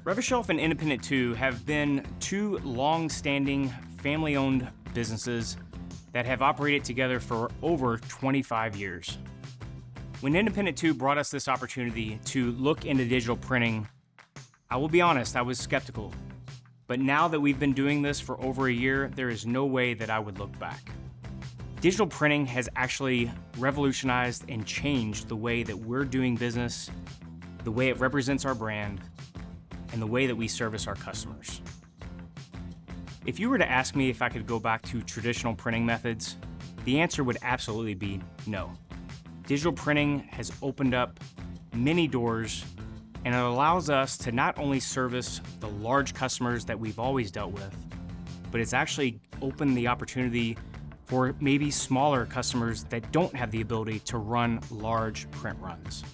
Rev-A-Shelf and Independent 2 have been two long-standing family-owned businesses that have operated together for over 25 years. When Independent 2 brought us this opportunity to look into digital printing, I will be honest, I was skeptical. But now that we've been doing this for over a year, there is no way that I would look back. Digital printing has actually revolutionized and changed the way that we're doing business, the way it represents our brand, and the way that we service our customers. If you were to ask me if I could go back to traditional printing methods, the answer would absolutely be no. Digital printing has opened up many doors, and it allows us to not only service the large customers that we've always dealt with, but it's actually opened the opportunity for maybe smaller customers that don't have the ability to run large print runs.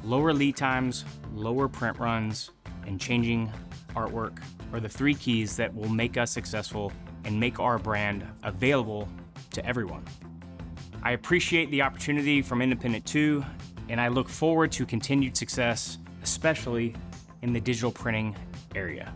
Lower lead times, lower print runs, and changing artwork are the three keys that will make us successful and make our brand available to everyone. I appreciate the opportunity from Independent 2, and I look forward to continued success, especially in the digital printing area.